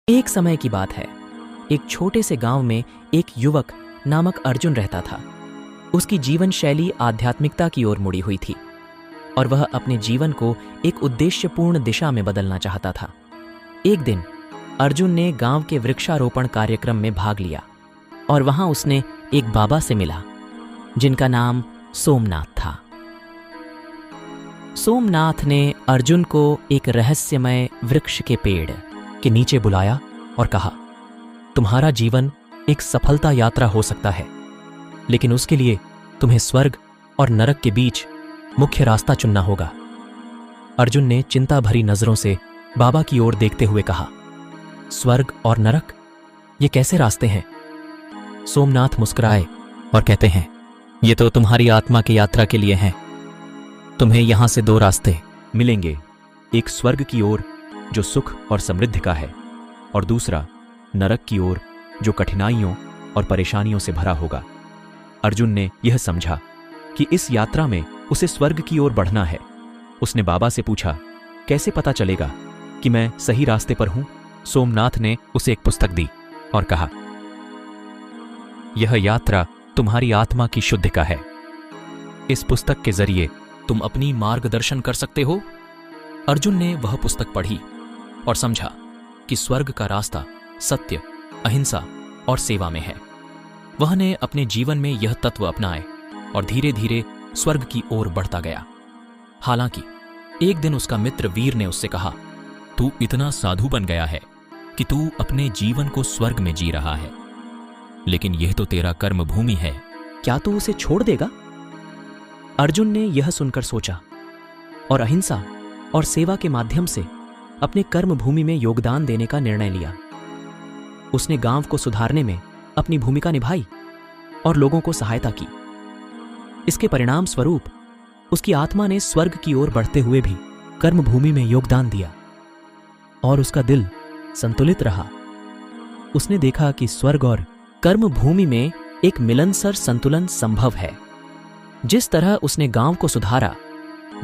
एक समय की बात है। एक छोटे से गांव में एक युवक नामक अर्जुन रहता था। उसकी जीवन शैली आध्यात्मिकता की ओर मुड़ी हुई थी और वह अपने जीवन को एक उद्देश्यपूर्ण दिशा में बदलना चाहता था। एक दिन अर्जुन ने गांव के वृक्षारोपण कार्यक्रम में भाग लिया और वहां उसने एक बाबा से मिला जिनका नाम सोमनाथ था। सोमनाथ ने अर्जुन को एक रहस्यमय वृक्ष के पेड़ के नीचे बुलाया और कहा, तुम्हारा जीवन एक सफलता यात्रा हो सकता है, लेकिन उसके लिए तुम्हें स्वर्ग और नरक के बीच मुख्य रास्ता चुनना होगा। अर्जुन ने चिंता भरी नजरों से बाबा की ओर देखते हुए कहा, स्वर्ग और नरक, ये कैसे रास्ते हैं? सोमनाथ मुस्कुराए और कहते हैं, ये तो तुम्हारी आत्मा की यात्रा के लिए हैं। तुम्हें यहां से दो रास्ते मिलेंगे, एक स्वर्ग की ओर जो सुख और समृद्धि का है, और दूसरा नरक की ओर जो कठिनाइयों और परेशानियों से भरा होगा। अर्जुन ने यह समझा कि इस यात्रा में उसे स्वर्ग की ओर बढ़ना है। उसने बाबा से पूछा, कैसे पता चलेगा कि मैं सही रास्ते पर हूं? सोमनाथ ने उसे एक पुस्तक दी और कहा, यह यात्रा तुम्हारी आत्मा की शुद्धि का है। इस पुस्तक के जरिए तुम अपनी मार्गदर्शन कर सकते हो। अर्जुन ने वह पुस्तक पढ़ी और समझा कि स्वर्ग का रास्ता सत्य, अहिंसा और सेवा में है। वह ने अपने जीवन में यह तत्व अपनाए और धीरे धीरे स्वर्ग की ओर बढ़ता गया। हालांकि एक दिन उसका मित्र वीर ने उससे कहा, तू इतना साधु बन गया है कि तू अपने जीवन को स्वर्ग में जी रहा है, लेकिन यह तो तेरा कर्म भूमि है, क्या तू उसे छोड़ देगा? अर्जुन ने यह सुनकर सोचा और अहिंसा और सेवा के माध्यम से अपने कर्म भूमि में योगदान देने का निर्णय लिया। उसने गांव को सुधारने में अपनी भूमिका निभाई और लोगों को सहायता की। इसके परिणाम स्वरूप उसकी आत्मा ने स्वर्ग की ओर बढ़ते हुए भी कर्म भूमि में योगदान दिया और उसका दिल संतुलित रहा। उसने देखा कि स्वर्ग और कर्म भूमि में एक मिलनसार संतुलन संभव है। जिस तरह उसने गांव को सुधारा,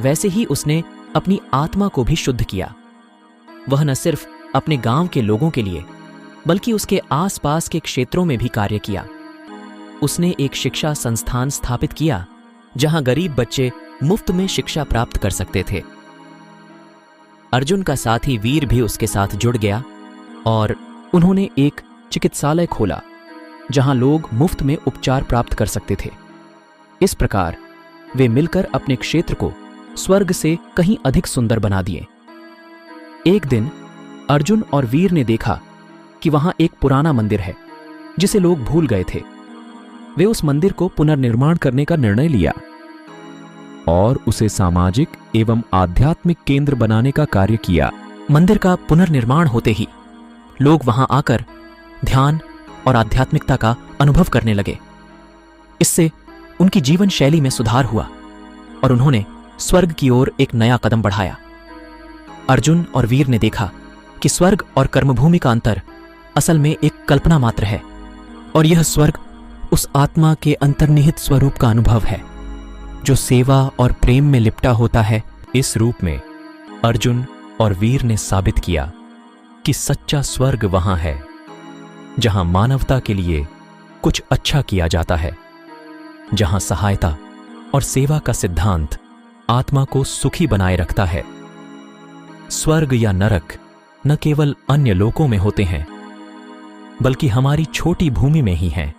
वैसे ही उसने अपनी आत्मा को भी शुद्ध किया। वह न सिर्फ अपने गांव के लोगों के लिए, बल्कि उसके आसपास के क्षेत्रों में भी कार्य किया। उसने एक शिक्षा संस्थान स्थापित किया जहां गरीब बच्चे मुफ्त में शिक्षा प्राप्त कर सकते थे। अर्जुन का साथी वीर भी उसके साथ जुड़ गया और उन्होंने एक चिकित्सालय खोला जहां लोग मुफ्त में उपचार प्राप्त कर सकते थे। इस प्रकार वे मिलकर अपने क्षेत्र को स्वर्ग से कहीं अधिक सुंदर बना दिए। एक दिन अर्जुन और वीर ने देखा कि वहां एक पुराना मंदिर है जिसे लोग भूल गए थे। वे उस मंदिर को पुनर्निर्माण करने का निर्णय लिया और उसे सामाजिक एवं आध्यात्मिक केंद्र बनाने का कार्य किया। मंदिर का पुनर्निर्माण होते ही लोग वहां आकर ध्यान और आध्यात्मिकता का अनुभव करने लगे। इससे उनकी जीवन शैली में सुधार हुआ और उन्होंने स्वर्ग की ओर एक नया कदम बढ़ाया। अर्जुन और वीर ने देखा कि स्वर्ग और कर्मभूमि का अंतर असल में एक कल्पना मात्र है और यह स्वर्ग उस आत्मा के अंतर्निहित स्वरूप का अनुभव है जो सेवा और प्रेम में लिपटा होता है। इस रूप में अर्जुन और वीर ने साबित किया कि सच्चा स्वर्ग वहां है जहां मानवता के लिए कुछ अच्छा किया जाता है, जहां सहायता और सेवा का सिद्धांत आत्मा को सुखी बनाए रखता है। स्वर्ग या नरक न केवल अन्य लोकों में होते हैं, बल्कि हमारी छोटी भूमि में ही हैं।